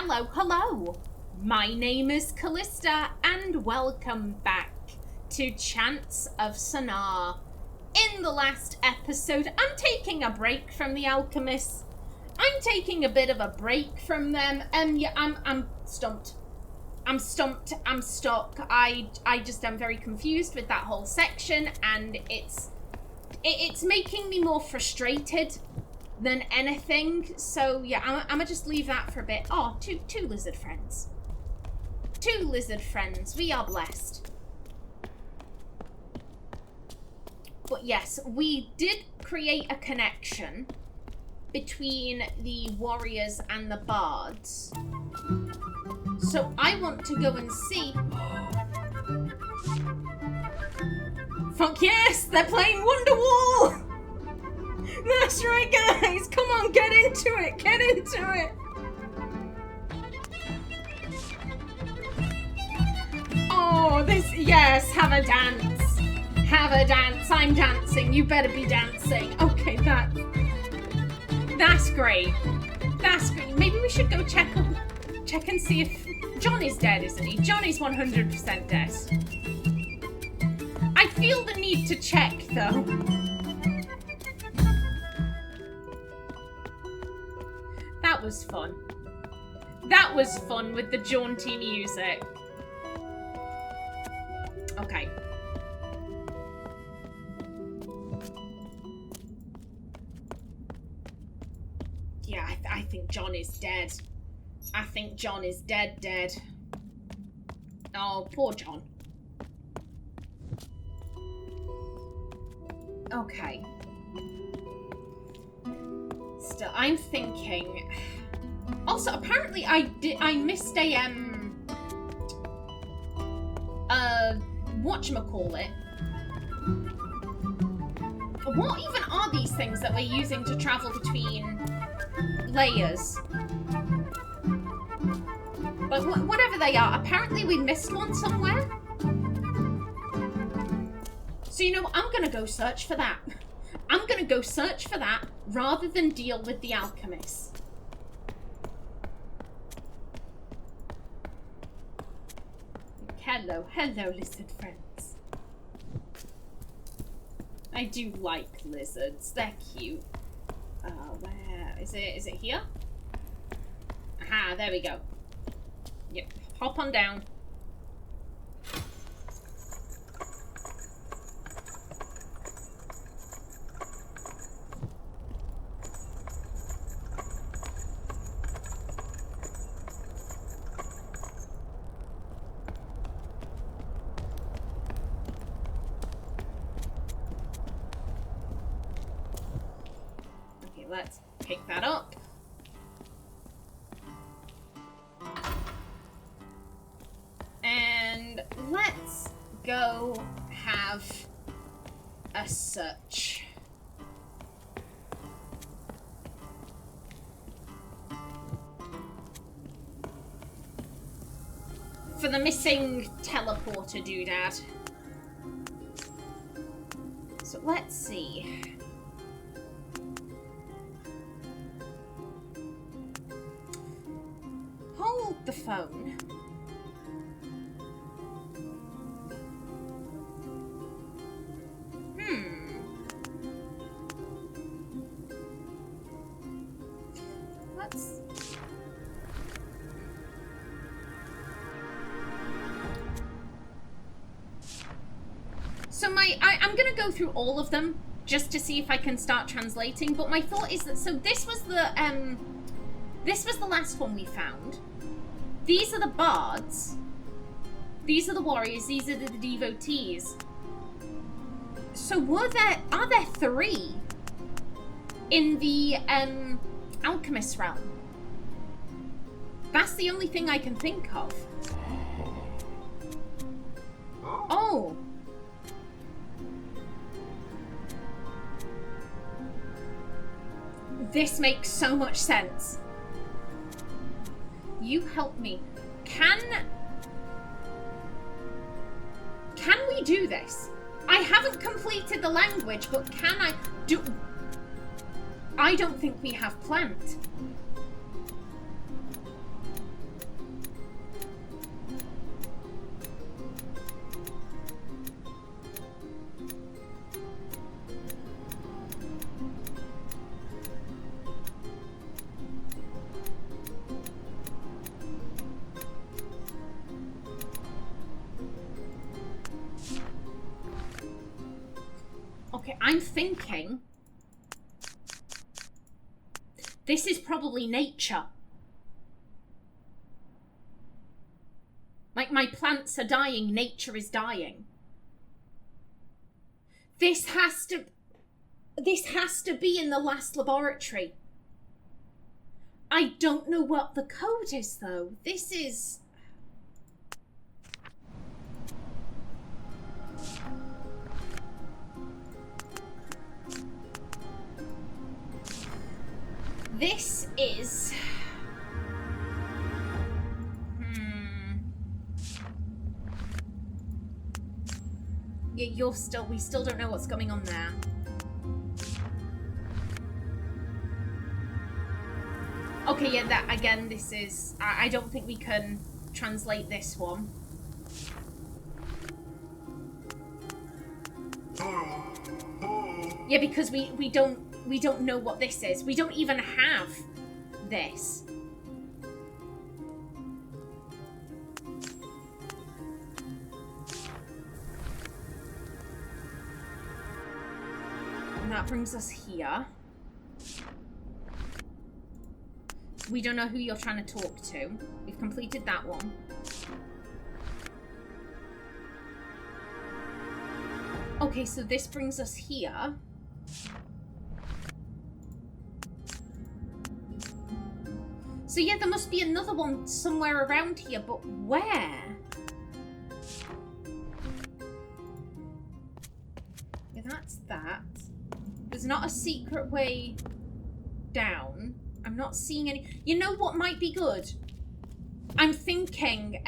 Hello. My name is Callista, and welcome back to Chants of Sennaar. In the last episode, I'm taking a break from the alchemists. I'm taking a bit of a break from them, and yeah, I'm stumped. I'm stuck. I just am very confused with that whole section, and it's making me more frustrated than anything. So yeah, I'm gonna just leave that for a bit. Oh, two lizard friends. Two lizard friends. We are blessed. But yes, we did create a connection between the warriors and the bards. So I want to go and see. Fuck yes, they're playing Wonderwall! That's right, guys! Come on, get into it! Get into it! Oh, yes, have a dance. Have a dance. I'm dancing. You better be dancing. Okay, that's great. That's great. Maybe we should go check and see if John is dead, isn't he? John is 100% dead. I feel the need to check, though. That was fun. That was fun with the jaunty music. Okay. Yeah, I think John is dead. I think John is dead. Oh, poor John. Okay. Still, I'm thinking. Also, apparently, I missed a whatchamacallit. What even are these things that we're using to travel between layers? But whatever they are, apparently we missed one somewhere. So you know what? I'm gonna go search for that. I'm gonna go search for that rather than deal with the alchemists. Hello, lizard friends. I do like lizards. They're cute. Where is it? Is it here? Aha, there we go. Yep, hop on down. Let's pick that up. And let's go have a search. For the missing teleporter doodad. So let's see. The phone. Let's. So I'm gonna go through all of them just to see if I can start translating. But my thought is that this was the last one we found. These are the bards. These are the warriors. These are the devotees. So are there three in the alchemist realm? That's the only thing I can think of. Oh. This makes so much sense. You help me. Can we do this? I haven't completed the language, but can I do... I don't think we have plant. I'm thinking this is probably nature. Like, my plants are dying, nature is dying. This has to be in the last laboratory. I don't know what the code is, though. This is... This is... Yeah, we still don't know what's going on there. Okay, yeah, that, again, this is... I don't think we can translate this one. Yeah, because we don't know what this is. We don't even have this. And that brings us here. We don't know who you're trying to talk to. We've completed that one. Okay, so this brings us here. So yeah, there must be another one somewhere around here, but where? Yeah, that's that. There's not a secret way down. I'm not seeing any... You know what might be good? I'm thinking,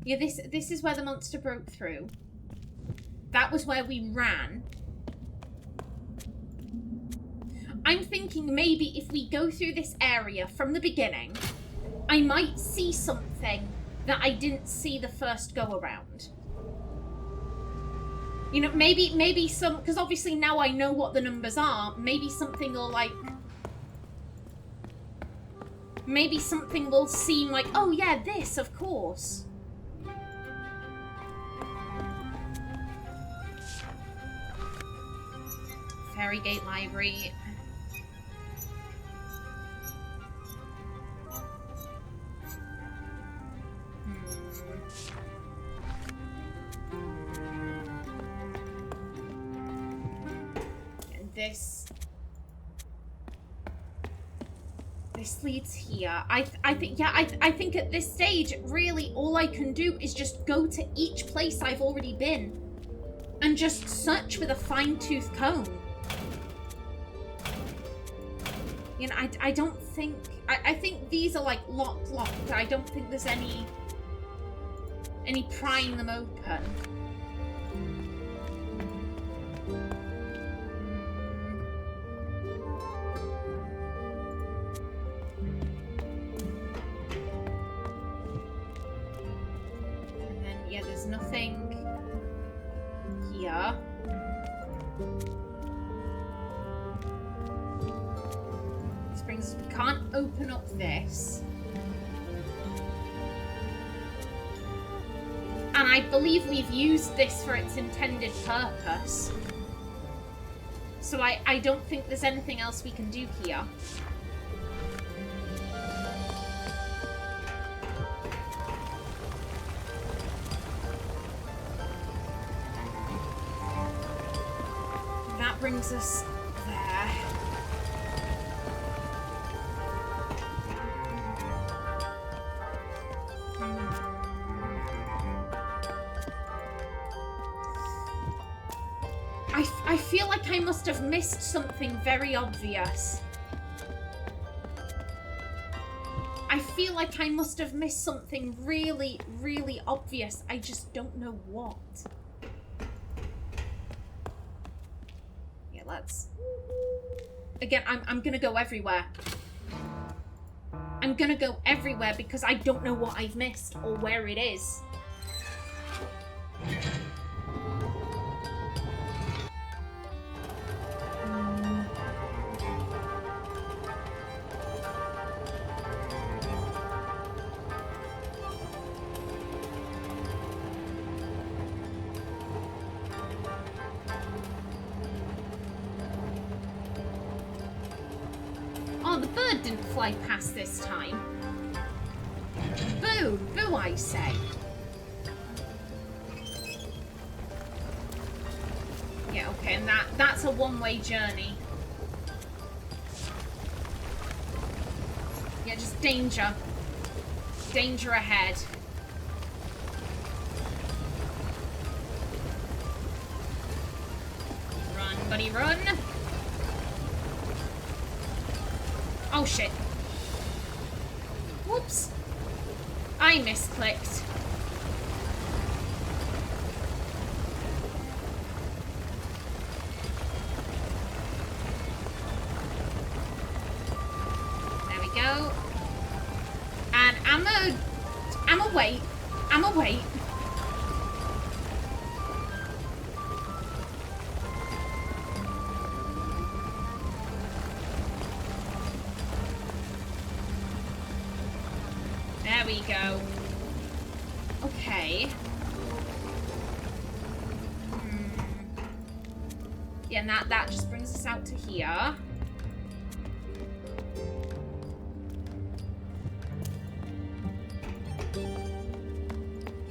yeah, this is where the monster broke through. That was where we ran. I'm thinking maybe if we go through this area from the beginning, I might see something that I didn't see the first go around. You know, maybe some... Because obviously now I know what the numbers are. Maybe something will, like... Maybe something will seem like, oh yeah, this, of course. Fairy Gate Library. This leads here. I think at this stage, really, all I can do is just go to each place I've already been and just search with a fine-tooth comb. You know, I don't think... I think these are, like, locked. I don't think there's any prying them open. Nothing here. This brings us, we can't open up this. And I believe we've used this for its intended purpose. So I don't think there's anything else we can do here. Brings us there. I feel like I must have missed something very obvious. I feel like I must have missed something really, really obvious. I just don't know what. Let's... Again, I'm gonna go everywhere. I'm gonna go everywhere because I don't know what I've missed or where it is. Oh, the bird didn't fly past this time. Boo! Boo, I say. Yeah, okay, and that's a one-way journey. Yeah, just danger. Danger ahead. Run, buddy, run. Oh, shit. Whoops. I misclicked. There we go. And I'ma wait. I'ma wait. There we go. Okay. Yeah, and that just brings us out to here.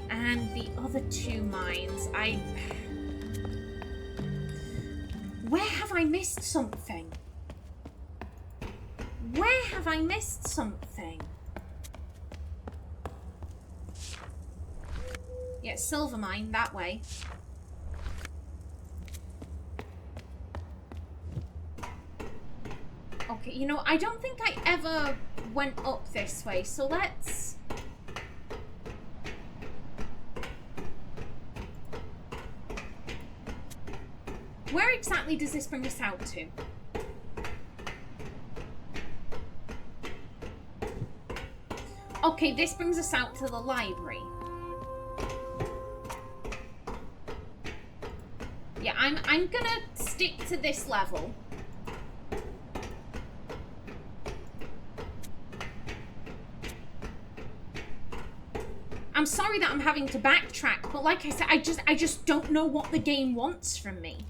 And the other two mines, where have I missed something? Where have I missed something? Yeah, silver mine, that way. Okay, you know, I don't think I ever went up this way, so let's... Where exactly does this bring us out to? Okay, this brings us out to the library. Yeah, I'm gonna stick to this level. I'm sorry that I'm having to backtrack, but like I said, I just don't know what the game wants from me.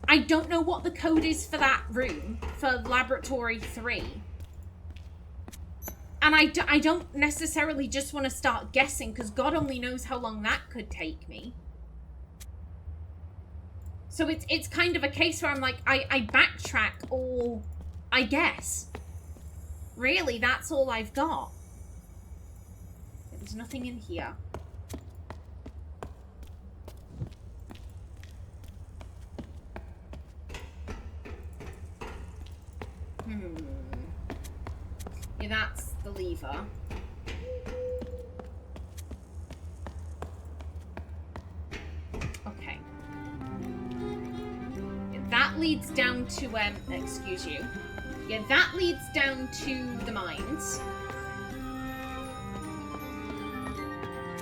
I don't know what the code is for that room, for Laboratory 3. And I don't necessarily just want to start guessing, because God only knows how long that could take me. So it's kind of a case where I'm like, I backtrack or I guess. Really, that's all I've got. There's nothing in here. Yeah, that's the lever. Okay. Yeah, that leads down to, excuse you. Yeah, that leads down to the mines.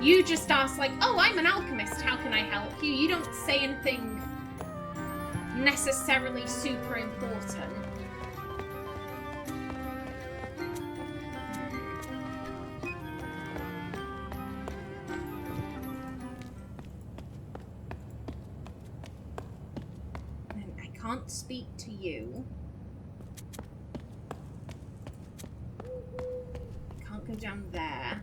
You just ask, like, oh, I'm an alchemist, how can I help you? You don't say anything necessarily super important. And I can't speak to you. I can't go down there.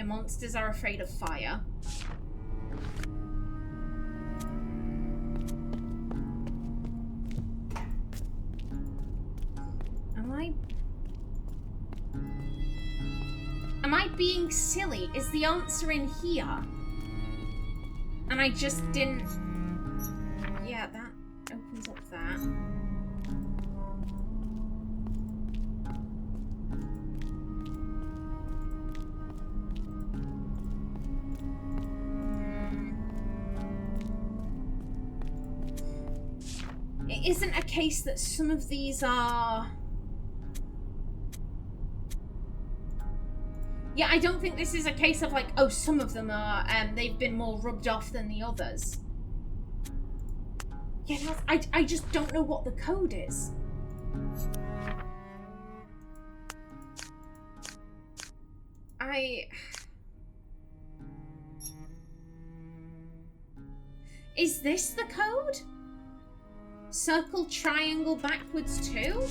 Monsters are afraid of fire. Am I being silly? Is the answer in here? And I just didn't... Yeah, that opens up that. It isn't a case that some of these are... Yeah, I don't think this is a case of like, oh, some of them are, they've been more rubbed off than the others. Yeah, I just don't know what the code is. Is this the code? Circle, triangle, backwards 2?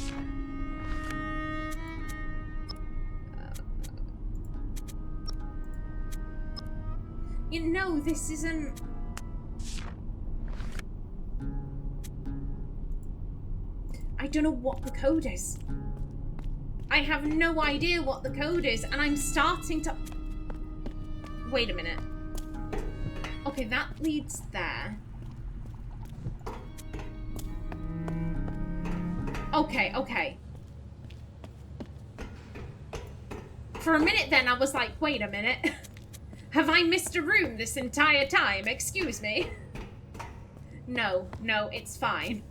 You know, this isn't... I don't know what the code is. I have no idea what the code is, and I'm starting to... Wait a minute. Okay, that leads there. Okay, okay. For a minute then, I was like, wait a minute. Have I missed a room this entire time? Excuse me. No, no, it's fine.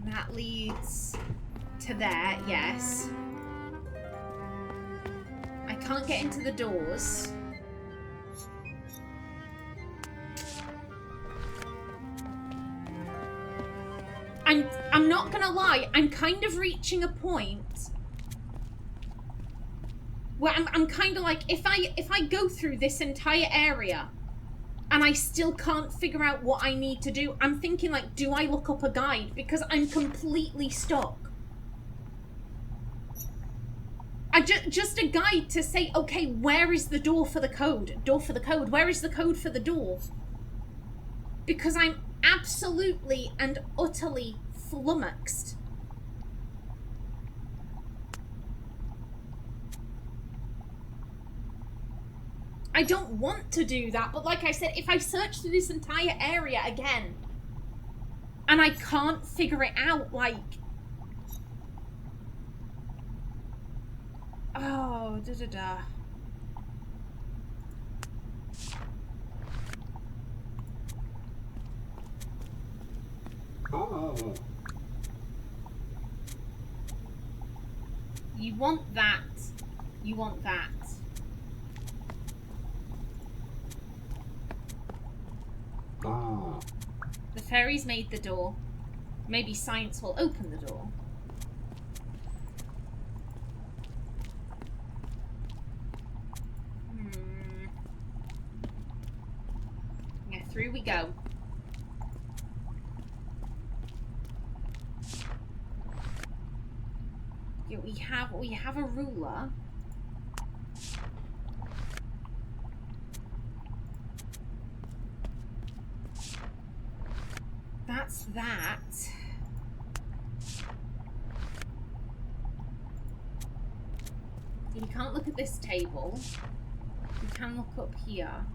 That leads to there, yes. I can't get into the doors. I'm not gonna lie, I'm kind of reaching a point where I'm kind of like, if I go through this entire area and I still can't figure out what I need to do, I'm thinking like, do I look up a guide? Because I'm completely stuck. Just a guide to say, okay, where is the door for the code? Door for the code. Where is the code for the door? Because I'm absolutely and utterly flummoxed. I don't want to do that, but like I said, if I search through this entire area again and I can't figure it out, like... Oh, da-da-da. Oh. You want that. You want that. Oh. The fairies made the door. Maybe science will open the door. Yeah, through we go. Yeah, we have a ruler. That's that. You can't look at this table. You can look up here.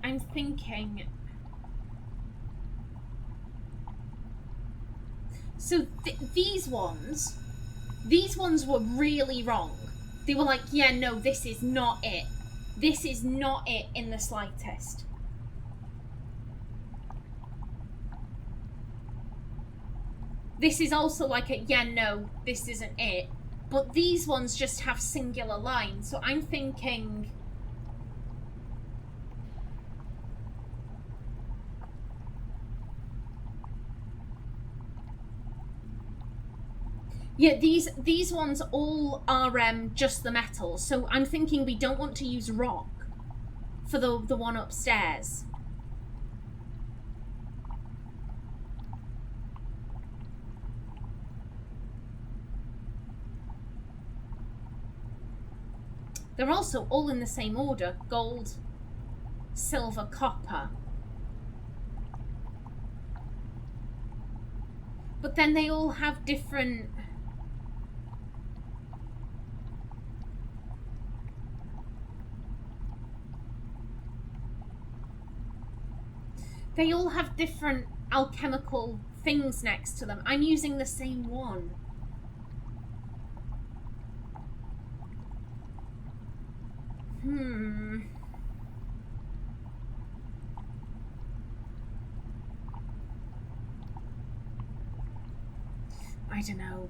I'm thinking. So these ones were really wrong. They were like, yeah, no, this is not it. This is not it in the slightest. This is also like a, yeah, no, this isn't it. But these ones just have singular lines, so I'm thinking... Yeah, these ones all are just the metal, so I'm thinking we don't want to use rock for the one upstairs. They're also all in the same order: gold, silver, copper. But then they all have different... They all have different alchemical things next to them. I'm using the same one. I don't know.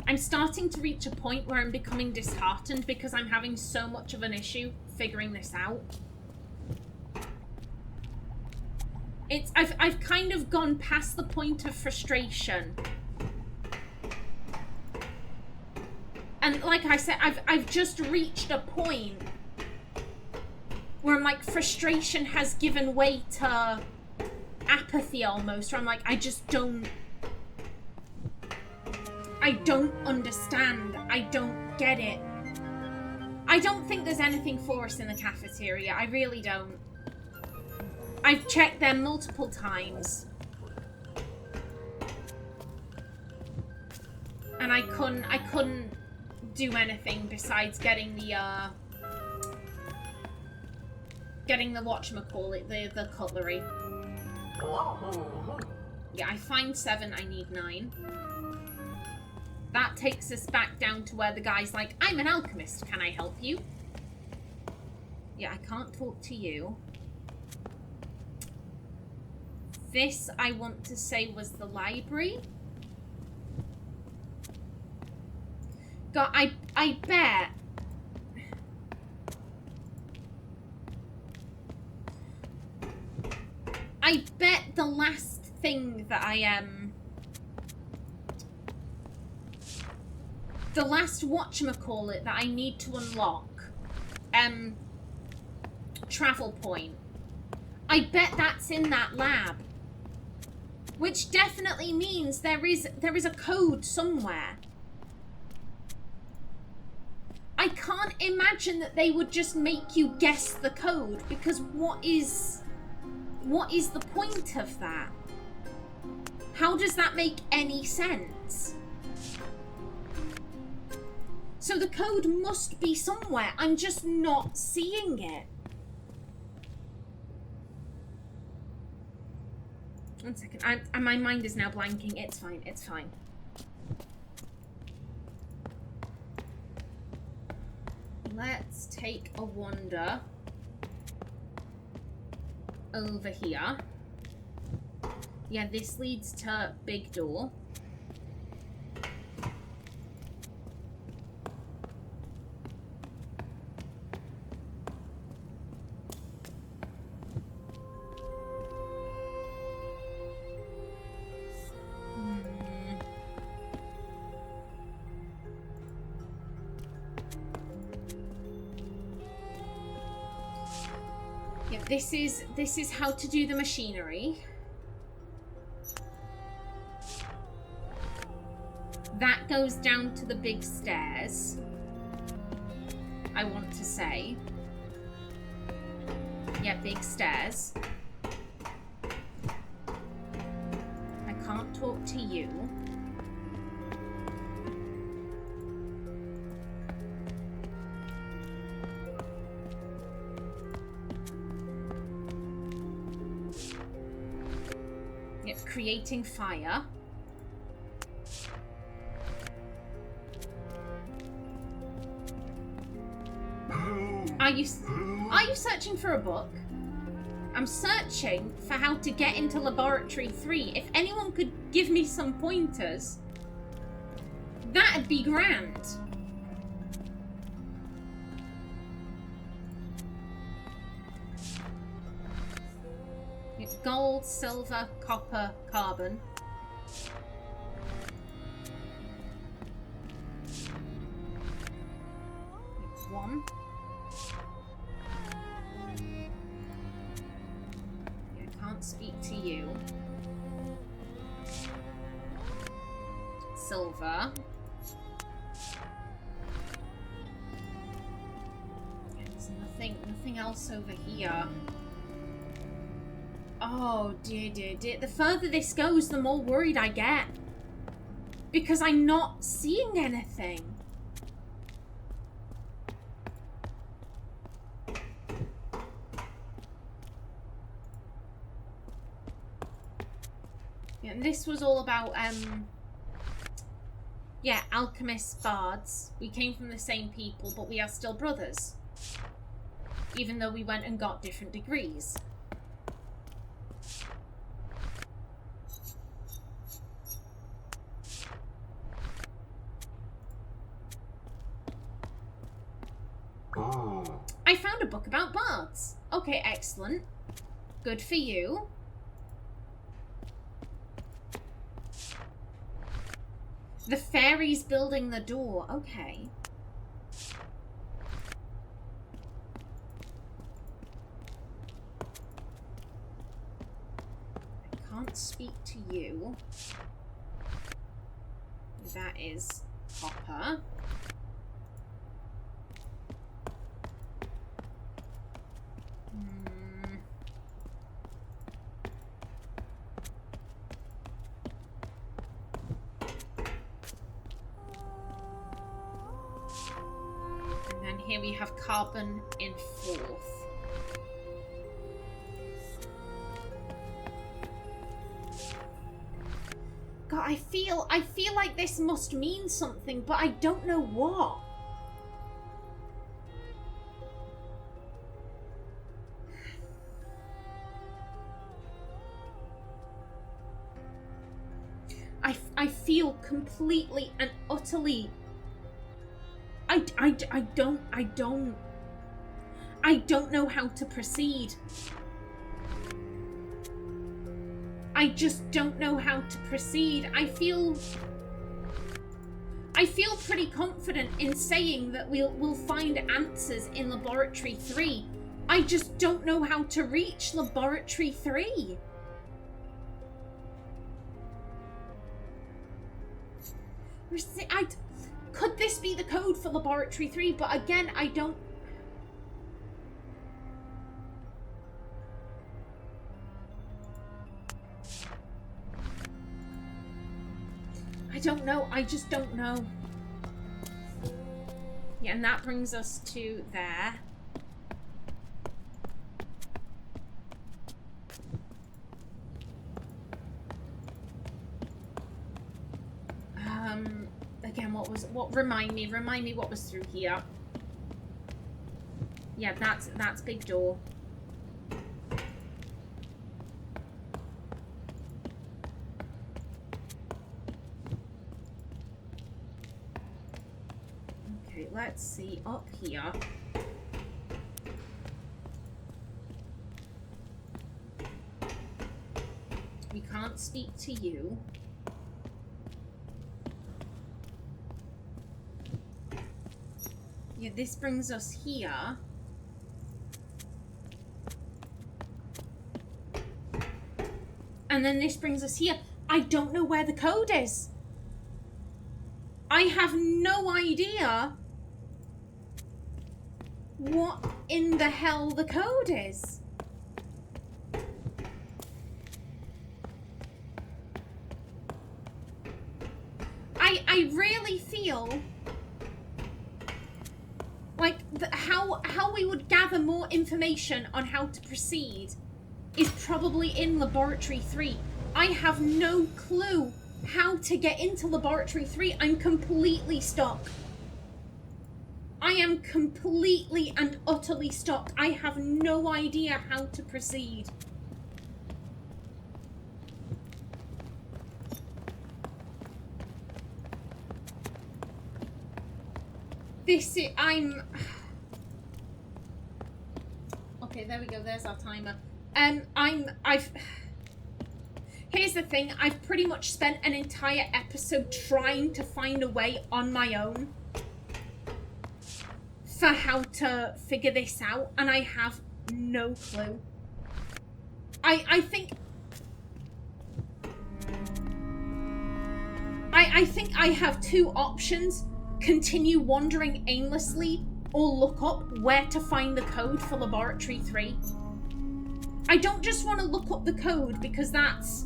I'm starting to reach a point where I'm becoming disheartened because I'm having so much of an issue figuring this out. I've kind of gone past the point of frustration. And like I said, I've just reached a point where I'm like, frustration has given way to apathy almost, where I'm like, I don't understand. I don't get it. I don't think there's anything for us in the cafeteria. I really don't. I've checked them multiple times. And I couldn't do anything besides getting the whatchamacallit, the cutlery. Yeah, I find 7, I need 9. That takes us back down to where the guy's like, I'm an alchemist, can I help you? Yeah, I can't talk to you. This, I want to say, was the library. God, I bet... I bet the last thing that the last whatchamacallit that I need to unlock, travel point, I bet that's in that lab. Which definitely means there is a code somewhere. I can't imagine that they would just make you guess the code, because what is the point of that? How does that make any sense? So the code must be somewhere. I'm just not seeing it. One second. My mind is now blanking. It's fine. It's fine. Let's take a wander over here. Yeah, this leads to big door. Yeah, this is how to do the machinery. That goes down to the big stairs, I want to say. Yeah, big stairs. I can't talk to you. Yep, creating fire. Are you searching for a book? I'm searching for how to get into Laboratory 3. If anyone could give me some pointers, that'd be grand. It's gold, silver, copper, carbon. It's 1. speak to you. Silver. There's nothing else over here. Oh dear, dear, dear. The further this goes, the more worried I get. Because I'm not seeing anything. Yeah, and this was all about, yeah, alchemists, bards. We came from the same people, but we are still brothers. Even though we went and got different degrees. I found a book about bards. Okay, excellent. Good for you. The fairy's building the door. Okay. I can't speak to you. That is copper. Here we have carbon in 4th. God, I feel like this must mean something, but I don't know what. I feel completely and utterly I don't know how to proceed. I just don't know how to proceed. I feel pretty confident in saying that we'll find answers in Laboratory 3. I just don't know how to reach Laboratory 3. Could this be the code for Laboratory 3? But again, I don't... know. I just don't know. Yeah, and that brings us to there. Again, remind me what was through here. Yeah, that's big door. Okay, let's see up here. We can't speak to you. Yeah, this brings us here. And then this brings us here. I don't know where the code is. I have no idea what in the hell the code is. I really feel like how we would gather more information on how to proceed is probably in Laboratory 3. I have no clue how to get into Laboratory 3. I'm completely stuck. I am completely and utterly stuck. I have no idea how to proceed. Okay, there we go, there's our timer. Here's the thing, I've pretty much spent an entire episode trying to find a way on my own for how to figure this out, and I have no clue. I think I have two options: continue wandering aimlessly or look up where to find the code for Laboratory 3. I don't just want to look up the code because that's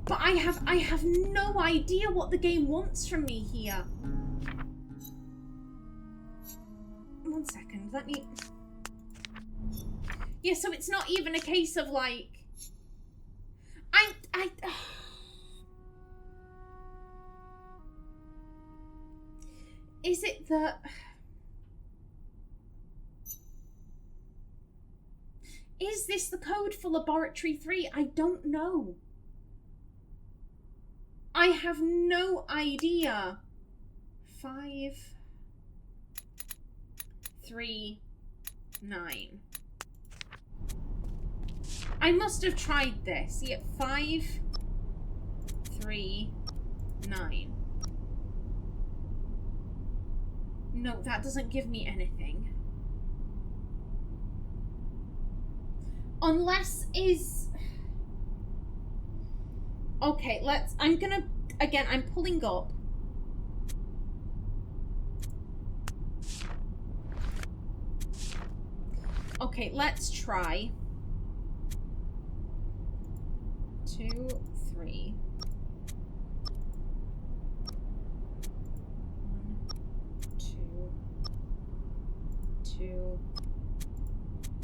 but I have no idea what the game wants from me here. 1 second, let me... Yeah, so it's not even a case of like... Is it the... Is this the code for Laboratory 3? I don't know. I have no idea. 5, 3, 9. I must have tried this. Yeah, 5, 3, 9. No, that doesn't give me anything. Unless is... Okay, let's... I'm gonna... Again, I'm pulling up. Okay, let's try. 2, 3. 2,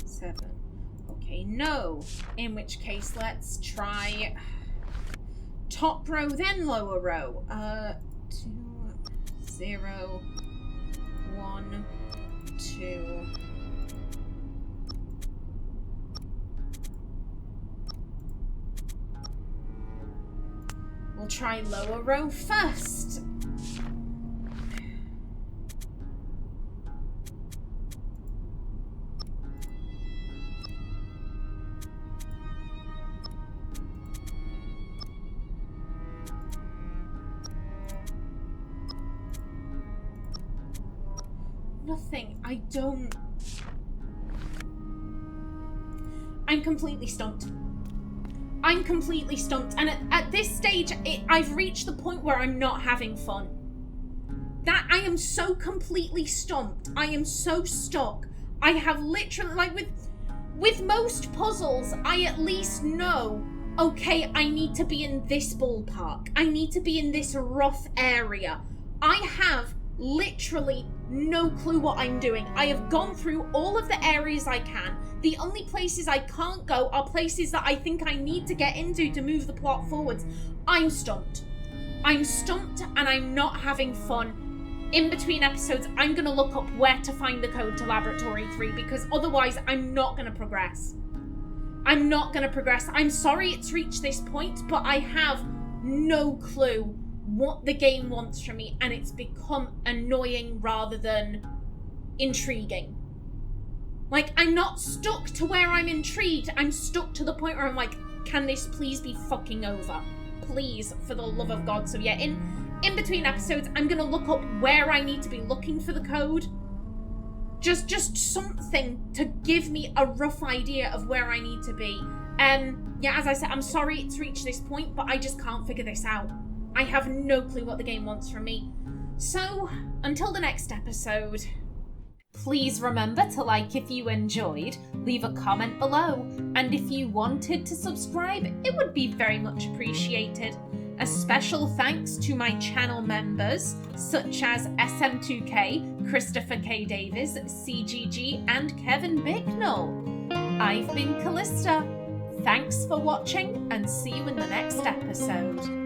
7. Okay, no. In which case, let's try top row, then lower row. 2, 0, 1, 2. We'll try lower row first. Nothing. I don't... I'm completely stumped. I'm completely stumped. And at this stage, I've reached the point where I'm not having fun. That I am so completely stumped. I am so stuck. I have literally, like with most puzzles, I at least know, okay, I need to be in this ballpark. I need to be in this rough area. I have literally no clue what I'm doing. I have gone through all of the areas I can. The only places I can't go are places that I think I need to get into to move the plot forwards. I'm stumped. I'm stumped and I'm not having fun. In between episodes, I'm going to look up where to find the code to Laboratory 3 because otherwise I'm not going to progress. I'm not going to progress. I'm sorry it's reached this point, but I have no clue what the game wants from me, and it's become annoying rather than intriguing. Like, I'm not stuck to where I'm intrigued. I'm stuck to the point where I'm like, can this please be fucking over? Please, for the love of God. So yeah, in between episodes, I'm gonna look up where I need to be looking for the code. Just something to give me a rough idea of where I need to be. Yeah, as I said, I'm sorry it's reached this point, but I just can't figure this out. I have no clue what the game wants from me. So, until the next episode, please remember to like if you enjoyed, leave a comment below, and if you wanted to subscribe, it would be very much appreciated. A special thanks to my channel members, such as SM2K, Christopher K. Davies, CGG, and Kevin Bicknell. I've been Callista. Thanks for watching, and see you in the next episode.